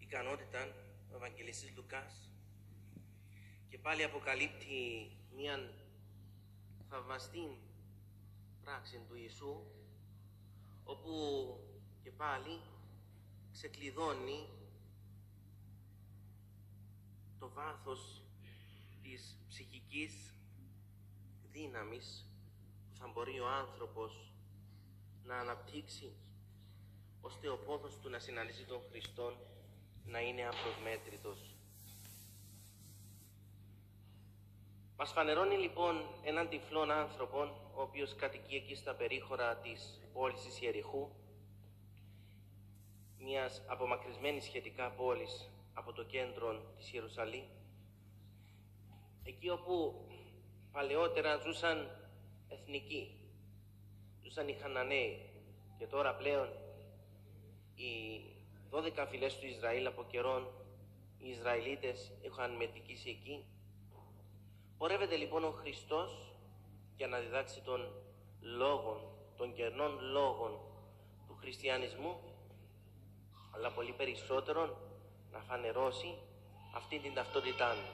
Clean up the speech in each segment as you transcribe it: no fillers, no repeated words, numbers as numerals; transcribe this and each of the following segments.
ικανότητα ο Ευαγγελιστής Λουκάς και πάλι αποκαλύπτει μια θαυμαστή πράξη του Ιησού, όπου και πάλι ξεκλειδώνει το βάθος της ψυχικής δύναμης που θα μπορεί ο άνθρωπος να αναπτύξει, ώστε ο πόθος του να συναντήσει τον Χριστόν να είναι απροσμέτρητος. Μας φανερώνει λοιπόν έναν τυφλόν άνθρωπον, ο οποίος κατοικεί εκεί στα περίχωρα της πόλης της Ιεριχού, μιας απομακρυσμένης σχετικά πόλης από το κέντρο της Ιερουσαλήμ, εκεί όπου παλαιότερα ζούσαν εθνικοί, ζούσαν οι Χαναναίοι, και τώρα πλέον οι 12 φυλές του Ισραήλ από καιρόν οι Ισραηλίτες είχαν μετικήσει εκεί. Πορεύεται λοιπόν ο Χριστός για να διδάξει των λόγων, των κενών λόγων του χριστιανισμού, αλλά πολύ περισσότερον να φανερώσει αυτή την ταυτότητά του.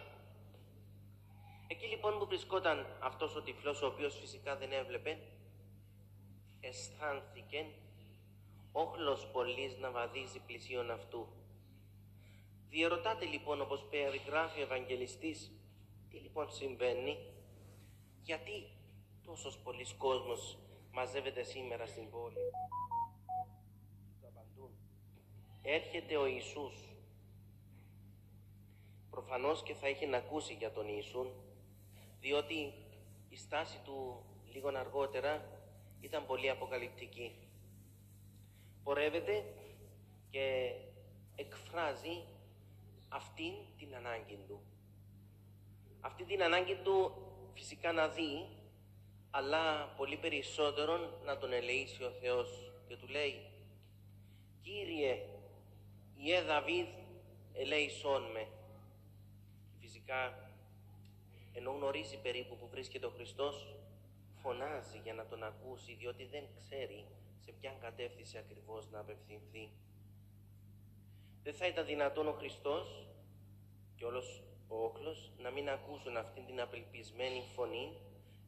Εκεί λοιπόν που βρισκόταν αυτός ο τυφλός, ο οποίος φυσικά δεν έβλεπε, αισθάνθηκε όχλος πολλής να βαδίζει πλησίον αυτού. Διερωτάται λοιπόν, όπως περιγράφει ο Ευαγγελιστής, τι λοιπόν συμβαίνει, γιατί τόσος πολλής κόσμος μαζεύεται σήμερα στην πόλη. Του απαντούν, έρχεται ο Ιησούς. Προφανώς και θα είχε να ακούσει για τον Ιησούν, διότι η στάση του λίγον αργότερα ήταν πολύ αποκαλυπτική. Πορεύεται και εκφράζει αυτήν την ανάγκη του. Αυτή την ανάγκη του φυσικά να δει, αλλά πολύ περισσότερον να τον ελεήσει ο Θεός, και του λέει, «Κύριε, Ιε Δαβίδ, ελέησόν με». Φυσικά, ενώ γνωρίζει περίπου που βρίσκεται ο Χριστός, φωνάζει για να τον ακούσει, διότι δεν ξέρει σε ποια κατεύθυνση ακριβώς να απευθυνθεί. Δεν θα ήταν δυνατόν ο Χριστός και όλος ο όχλος να μην ακούσουν αυτήν την απελπισμένη φωνή,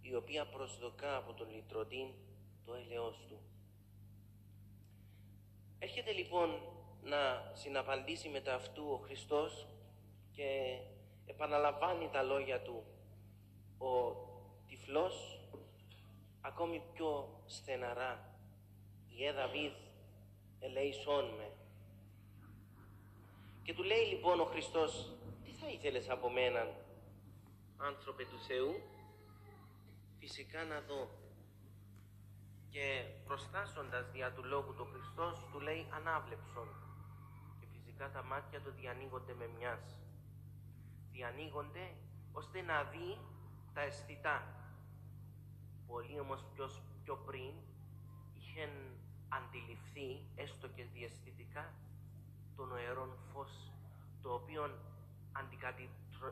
η οποία προσδοκά από τον λυτρωτή το έλεος του. Έρχεται λοιπόν να συναπαντήσει μετά αυτού ο Χριστός και επαναλαμβάνει τα λόγια του. Ο τυφλός ακόμη πιο στεναρά, «Ιε Δαβίδ, ελέησόν με». Και του λέει λοιπόν ο Χριστός, «Τι θα ήθελες από μέναν, άνθρωπε του Θεού?» «Φυσικά να δω». Και προστάσσοντας δια του λόγου του Χριστός, του λέει, «Ανάβλεψον». Και φυσικά τα μάτια του διανοίγονται με μιας. Διανοίγονται ώστε να δει τα αισθητά. Πολύ όμως πιο πριν είχαν αντιληφθεί, έστω και διαισθητικά, το νοερόν φως, το οποίο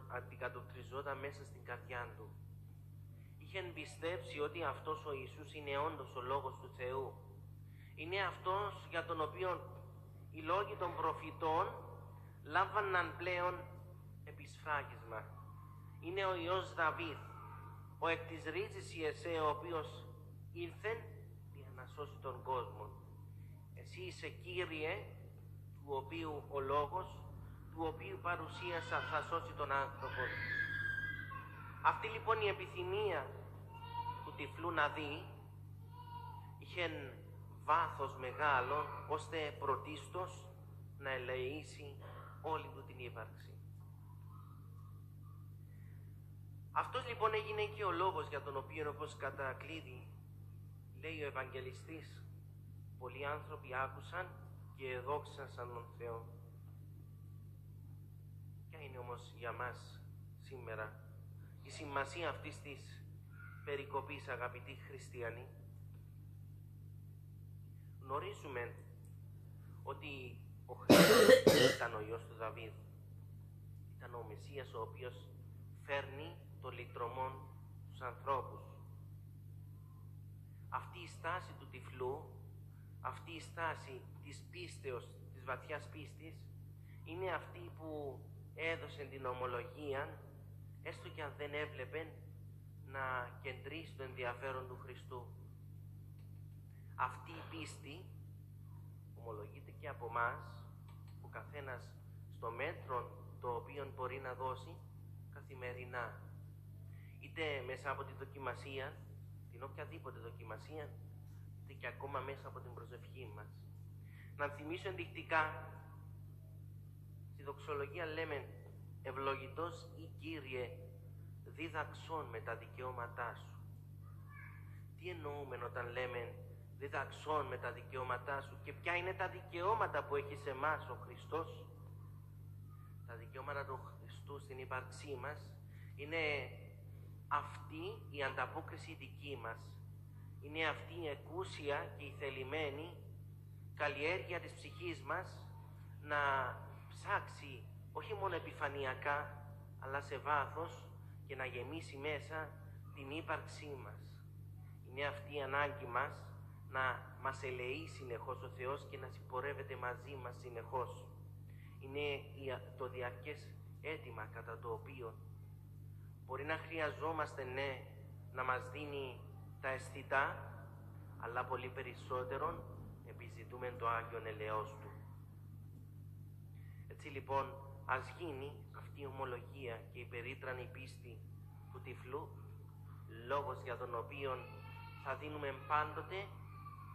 αντικατοπτριζόταν μέσα στην καρδιά του. Είχαν πιστέψει ότι αυτός ο Ιησούς είναι όντως ο Λόγος του Θεού. Είναι αυτός για τον οποίο οι λόγοι των προφητών λάμβαναν πλέον επισφράγισμα. Είναι ο Υιός Δαβίδ, ο εκ της ρίζης Ιεσέ, ο οποίος ήρθε για να σώσει τον κόσμο. Εσύ είσαι Κύριε, του οποίου ο Λόγος, του οποίου παρουσίασα θα σώσει τον άνθρωπο. Αυτή λοιπόν η επιθυμία του τυφλού να δει είχε βάθος μεγάλο, ώστε πρωτίστως να ελεήσει όλη του την ύπαρξη. Αυτός λοιπόν έγινε και ο λόγος για τον οποίο, όπως κατακλείδη λέει ο Ευαγγελιστής, πολλοί άνθρωποι άκουσαν και εδόξασαν τον Θεό. Ποια είναι όμως για μας σήμερα η σημασία αυτής της περικοπής, αγαπητοί χριστιανοί? Γνωρίζουμε ότι ο Χριστός ήταν ο Υιός του Δαβίδ. Ήταν ο Μεσσίας, ο οποίος φέρνει το λυτρωμόν στους ανθρώπους. Αυτή η στάση του τυφλού, αυτή η στάση της πίστεως, της βαθιάς πίστης, είναι αυτή που έδωσε την ομολογία, έστω και αν δεν έβλεπε να κεντρήσει το ενδιαφέρον του Χριστού. Αυτή η πίστη ομολογείται και από μας, ο καθένας στο μέτρο το οποίο μπορεί να δώσει καθημερινά. Είτε μέσα από τη δοκιμασία, την οποιαδήποτε δοκιμασία, είτε και ακόμα μέσα από την προσευχή μας. Να θυμίσω ενδεικτικά, στη δοξολογία λέμε «Ευλογητός ή Κύριε, δίδαξόν με τα δικαιώματά σου». Τι εννοούμε όταν λέμε «δίδαξόν με τα δικαιώματά σου» και ποια είναι τα δικαιώματα που έχει σε εμάς ο Χριστός? Τα δικαιώματα του Χριστού στην ύπαρξή μας είναι αυτή η ανταπόκριση δική μας. Είναι αυτή η εκούσια και η θελημένη καλλιέργεια της ψυχής μας να ψάξει όχι μόνο επιφανειακά, αλλά σε βάθος και να γεμίσει μέσα την ύπαρξή μας. Είναι αυτή η ανάγκη μας να μας ελεεί συνεχώς ο Θεός και να συμπορεύεται μαζί μας συνεχώς. Είναι το διαρκές αίτημα κατά το οποίο μπορεί να χρειαζόμαστε, ναι, να μας δίνει τα αισθητά, αλλά πολύ περισσότερο επιζητούμε το Άγιον ελεός Του. Έτσι λοιπόν, ας γίνει αυτή η ομολογία και η περίτρανη πίστη του τυφλού, λόγος για τον οποίο θα δίνουμε πάντοτε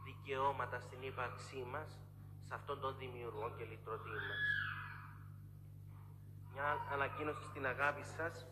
δικαιώματα στην ύπαρξή μας σε αυτόν τον δημιουργό και λυτρωτή μας. Μια ανακοίνωση στην αγάπη σας.